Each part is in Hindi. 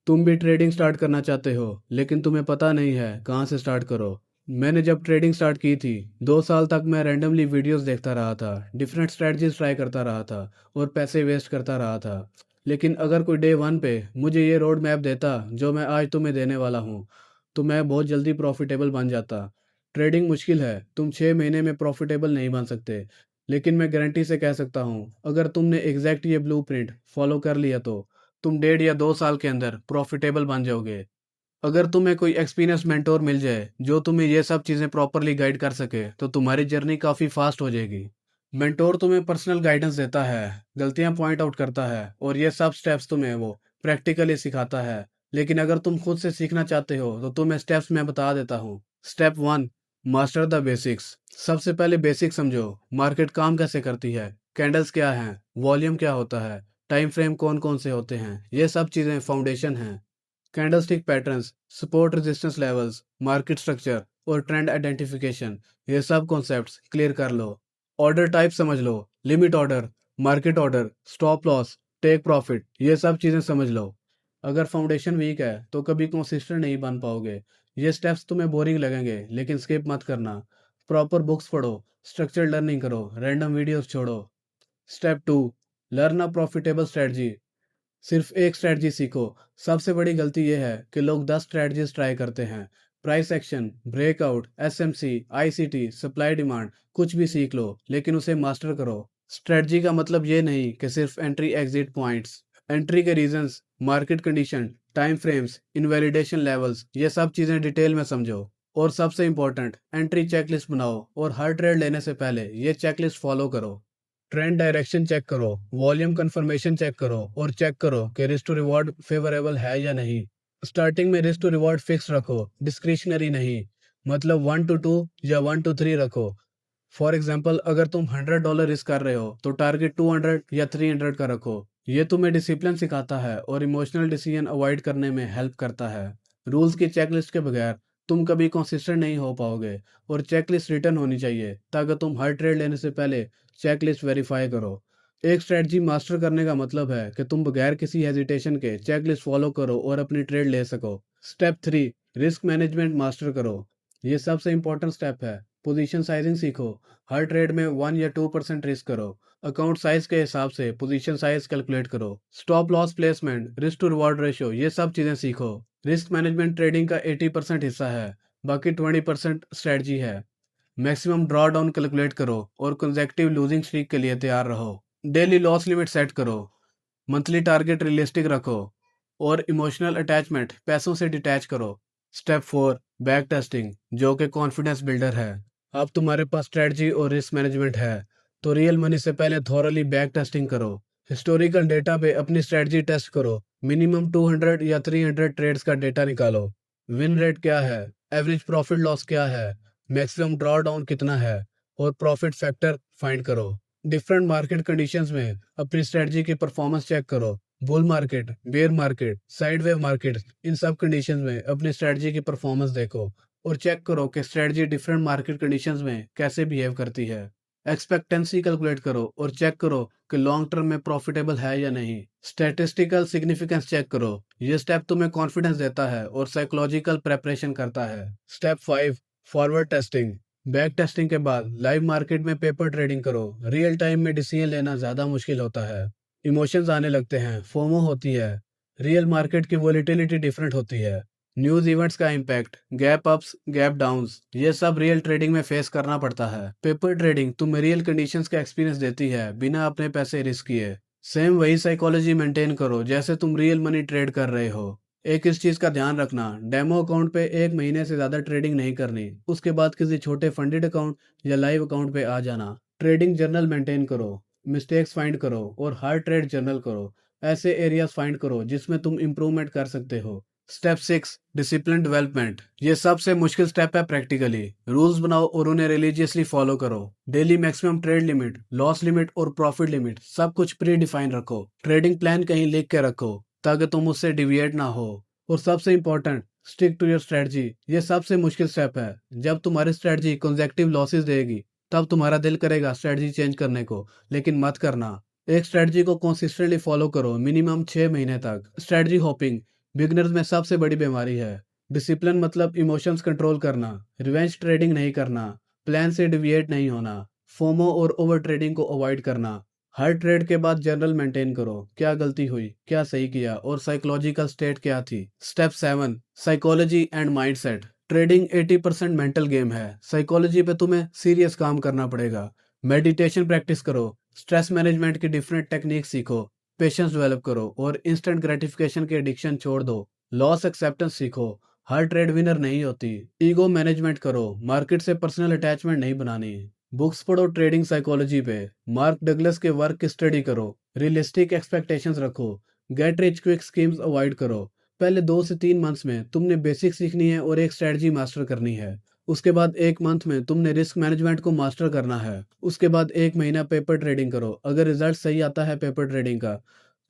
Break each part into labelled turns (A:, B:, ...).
A: तुम भी ट्रेडिंग स्टार्ट करना चाहते हो लेकिन तुम्हें पता नहीं है कहाँ से स्टार्ट करो। मैंने जब ट्रेडिंग स्टार्ट की थी 2 साल तक मैं रैंडमली वीडियोस देखता रहा था, डिफरेंट स्ट्रेटजीज ट्राई करता रहा था और पैसे वेस्ट करता रहा था। लेकिन अगर कोई डे वन पे मुझे ये रोड मैप देता जो मैं आज तुम्हें देने वाला हूँ, तो मैं बहुत जल्दी प्रॉफिटेबल बन जाता। ट्रेडिंग मुश्किल है, तुम 6 महीने में प्रॉफिटेबल नहीं बन सकते, लेकिन मैं गारंटी से कह सकता हूँ अगर तुमने एग्जैक्ट ये ब्लूप्रिंट फॉलो कर लिया तो तुम 1.5 या 2 साल के अंदर प्रॉफिटेबल बन जाओगे। अगर तुम्हें कोई एक्सपीरियंस मेंटोर मिल जाए जो तुम्हें ये सब चीज़ें प्रॉपरली गाइड कर सके तो तुम्हारी जर्नी काफ़ी फास्ट हो जाएगी। मेंटोर तुम्हें पर्सनल गाइडेंस देता है, गलतियां पॉइंट आउट करता है और ये सब स्टेप्स तुम्हें वो प्रैक्टिकली सिखाता है। लेकिन अगर तुम खुद से सीखना चाहते हो तो तुम्हें स्टेप्स मैं बता देता हूँ। Step 1, master the basics. सबसे पहले बेसिक समझो, मार्केट काम कैसे करती है, कैंडल्स क्या हैं, वॉल्यूम क्या होता है, टाइम फ्रेम कौन कौन से होते हैं, ये सब चीज़ें फाउंडेशन हैं। Candlestick patterns, support resistance levels, market structure और ट्रेंड आइडेंटिफिकेशन, ये सब कॉन्सेप्ट्स क्लियर कर लो। ऑर्डर टाइप समझ लो, limit order, market order, stop loss, take profit, ये सब चीज़ें समझ लो। अगर फाउंडेशन वीक है तो कभी कंसिस्टेंट नहीं बन पाओगे। ये स्टेप्स तुम्हें बोरिंग लगेंगे लेकिन स्किप मत करना। प्रॉपर बुक्स पढ़ो, स्ट्रक्चर्ड लर्निंग करो, रैंडम वीडियोस छोड़ो। Step 2, learn a profitable strategy. सिर्फ एक स्ट्रेटजी सीखो। सबसे बड़ी गलती यह है कि लोग 10 स्ट्रेटजीज ट्राई करते हैं। Price action, breakout, SMC, ICT, supply demand, कुछ भी सीख लो लेकिन उसे मास्टर करो। स्ट्रेटजी का मतलब ये नहीं कि सिर्फ एंट्री एग्जिट पॉइंट्स, एंट्री के reasons, market condition, time frames, invalidation levels, ये सब चीज़ें डिटेल में समझो। और सबसे इंपॉर्टेंट, एंट्री चेकलिस्ट बनाओ और हर ट्रेड लेने से पहले ये चेकलिस्ट फॉलो करो। ट्रेंड डायरेक्शन चेक करो, वॉल्यूम कंफर्मेशन चेक करो और चेक करो कि रिस्क टू रिवॉर्ड फेवरेबल है या नहीं। स्टार्टिंग में रिस्क टू रिवॉर्ड फिक्स रखो, डिस्क्रिशनरी नहीं। मतलब 1 to 2 या 1 to 3 रखो। फॉर एग्जाम्पल, अगर तुम $100 रिस्क कर रहे हो तो टारगेट 200 या 300 का रखो। ये तुम्हें डिसिप्लिन सिखाता है और इमोशनल डिसीजन अवॉइड करने में हेल्प करता है। रूल्स की चेकलिस्ट के बगैर तुम कभी कंसिस्टेंट नहीं हो पाओगे और चेकलिस्ट रिटर्न होनी चाहिए ताकि तुम हर ट्रेड लेने से पहले चेकलिस्ट वेरीफाई करो। एक स्ट्रेटजी मास्टर करने का मतलब है कि तुम बगैर किसी हेजिटेशन के चेकलिस्ट फॉलो करो और अपनी ट्रेड ले सको। स्टेप 3, रिस्क मैनेजमेंट मास्टर करो। ये सबसे इंपॉर्टेंट स्टेप है। पोजीशन साइजिंग सीखो। हर ट्रेड में 1 या 2% रिस्क करो। अकाउंट साइज के हिसाब से पोजीशन साइज कैलकुलेट करो। Stop loss placement, risk to reward ratio, ये सब चीज़ें सीखो। रिस्क मैनेजमेंट ट्रेडिंग का 80% हिस्सा है, बाकी 20% स्ट्रेटजी है। मैक्सिमम ड्रॉ डाउन कैलकुलेट करो और कंसेक्टिव लूजिंग स्ट्रीक के लिए तैयार रहो। डेली लॉस लिमिट सेट करो, मंथली टारगेट रियलिस्टिक रखो और इमोशनल अटैचमेंट पैसों से डिटैच करो। स्टेप 4, बैक टेस्टिंग, जो कि कॉन्फिडेंस बिल्डर है। अब तुम्हारे पास स्ट्रेटजी और रिस्क मैनेजमेंट है तो रियल मनी से पहले थॉरली बैक टेस्टिंग करो। हिस्टोरिकल डेटा पे अपनी स्ट्रेटजी टेस्ट करो। मिनिमम 200 या 300 ट्रेड्स का डेटा निकालो। विन रेट क्या है, एवरेज प्रॉफिट लॉस क्या है, मैक्सिमम ड्रॉ डाउन कितना है और प्रॉफिट फैक्टर फाइंड करो। डिफरेंट मार्केट कंडीशंस में अपनी स्ट्रेटजी की परफॉर्मेंस चेक करो। Bull market, bear market, sideways market, इन सब कंडीशंस में अपनी स्ट्रेटजी की परफॉर्मेंस देखो और चेक करो कि स्ट्रेटजी डिफरेंट मार्केट कंडीशंस में कैसे बिहेव करती है। एक्सपेक्टेंसी कैलकुलेट करो और चेक करो कि लॉन्ग टर्म में प्रॉफिटेबल है या नहीं। स्टैटिस्टिकल सिग्निफिकेंस चेक करो। ये स्टेप तुम्हें कॉन्फिडेंस देता है और साइकोलॉजिकल प्रेपरेशन करता है। Step 5, forward testing. Back testing के बाद लाइव मार्केट में पेपर ट्रेडिंग करो। रियल टाइम में डिसीजन लेना ज़्यादा मुश्किल होता है। इमोशंस आने लगते हैं, फोमो होती है। रियल मार्केट की वोलेटिलिटी डिफरेंट होती है। न्यूज़ इवेंट्स का impact, gap ups, gap downs, ये सब रियल ट्रेडिंग में फेस करना पड़ता है। पेपर ट्रेडिंग तुम्हें रियल कंडीशंस का एक्सपीरियंस देती है बिना अपने पैसे रिस्क किए। सेम वही साइकोलॉजी मेंटेन करो जैसे तुम रियल मनी ट्रेड कर रहे हो। एक इस चीज़ का ध्यान रखना, डेमो अकाउंट पे 1 महीने से ज़्यादा ट्रेडिंग नहीं करनी। उसके बाद किसी छोटे फंडेड अकाउंट या लाइव अकाउंट पे आ जाना। ट्रेडिंग जर्नल मेंटेन करो, मिस्टेक्स फाइंड करो और हर ट्रेड जर्नल करो। ऐसे एरियाज फाइंड करो जिसमें तुम इम्प्रूवमेंट कर सकते हो। Step 6, discipline development. ये सबसे मुश्किल स्टेप है प्रैक्टिकली। रूल्स बनाओ और उन्हें रिलीजियसली फॉलो करो। Daily maximum trade limit, loss limit और प्रॉफिट लिमिट सब कुछ प्री डिफाइन रखो। ट्रेडिंग प्लान कहीं लिख के रखो ताकि तुम उससे डिविएट ना हो। और सबसे important, stick to your strategy. ये सबसे मुश्किल स्टेप है। जब तुम्हारी स्ट्रेटजी कंसेक्टिव लॉसेस देगी तब तुम्हारा दिल करेगा स्ट्रेटजी चेंज करने को, लेकिन मत करना। एक स्ट्रेटजी को कंसिस्टेंटली फॉलो करो मिनिमम 6 महीने तक। स्ट्रेटजी हॉपिंग, बिगनर्स में सबसे बड़ी बीमारी है। डिसिप्लिन मतलब इमोशंस कंट्रोल करना, रिवेंज ट्रेडिंग नहीं करना, प्लान से डिविएट नहीं होना, फोमो और ओवर ट्रेडिंग को अवॉइड करना। हर ट्रेड के बाद जर्नल मेंटेन करो, क्या गलती हुई, क्या सही किया और साइकोलॉजिकल स्टेट क्या थी। Step 7, psychology and mindset. Trading 80% mental game है। साइकोलॉजी पे तुम्हें सीरियस काम करना पड़ेगा। मेडिटेशन प्रैक्टिस करो, स्ट्रेस मैनेजमेंट की डिफरेंट टेक्निक सीखो, पेशेंस डेवलप करो और इंस्टेंट ग्रेटिफिकेशन के एडिक्शन छोड़ दो। लॉस एक्सेप्टेंस सीखो, हर ट्रेड विनर नहीं होती। ईगो मैनेजमेंट करो, मार्केट से पर्सनल अटैचमेंट नहीं बनानी। बुक्स पढ़ो ट्रेडिंग साइकोलॉजी पे, मार्क डगलस के वर्क की स्टडी करो, रियलिस्टिक एक्सपेक्टेशंस रखो, get rich quick schemes avoid करो। पहले 2 से 3 मंथ्स में तुमने बेसिक सीखनी है और एक स्ट्रेटजी मास्टर करनी है। उसके बाद 1 मंथ में तुमने रिस्क मैनेजमेंट को मास्टर करना है। उसके बाद 1 महीना पेपर ट्रेडिंग करो। अगर रिजल्ट सही आता है पेपर ट्रेडिंग का,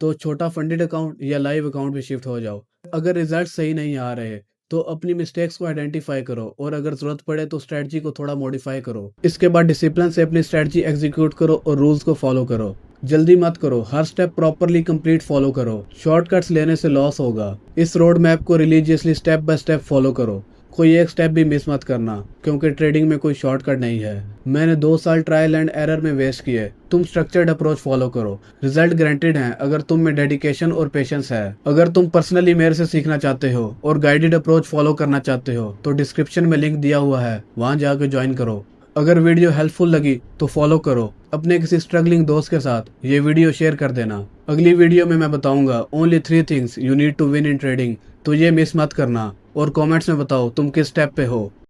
A: तो छोटा फंडेड अकाउंट या लाइव अकाउंट में शिफ्ट हो जाओ। अगर रिजल्ट सही नहीं आ रहे, तो अपनी मिस्टेक्स को आइडेंटिफाई करो और अगर जरूरत पड़े तो स्ट्रेटजी को थोड़ा मॉडिफाई करो। इसके बाद डिसिप्लिन से अपनी स्ट्रेटजी एग्जीक्यूट करो और रूल्स को फॉलो करो। जल्दी मत करो, हर स्टेप प्रॉपरली कंप्लीट फॉलो करो। शॉर्टकट्स लेने से लॉस होगा। इस रोड मैप को religiously step by step follow करो। कोई एक स्टेप भी मिस मत करना, क्योंकि ट्रेडिंग में कोई शॉर्टकट नहीं है। मैंने 2 साल ट्रायल एंड एरर में वेस्ट किए। तुम स्ट्रक्चर्ड अप्रोच फॉलो करो, रिजल्ट गारंटेड है अगर तुम में डेडिकेशन और पेशेंस है। अगर तुम पर्सनली मेरे से सीखना चाहते हो और गाइडेड अप्रोच फॉलो करना चाहते हो तो डिस्क्रिप्शन में लिंक दिया हुआ है, वहां जाकर ज्वाइन करो। अगर वीडियो हेल्पफुल लगी तो फॉलो करो। अपने किसी स्ट्रगलिंग दोस्त के साथ ये वीडियो शेयर कर देना। अगली वीडियो में मैं बताऊंगा only 3 things you need to win in trading, तो ये मिस मत करना। और कमेंट्स में बताओ तुम किस स्टेप पे हो।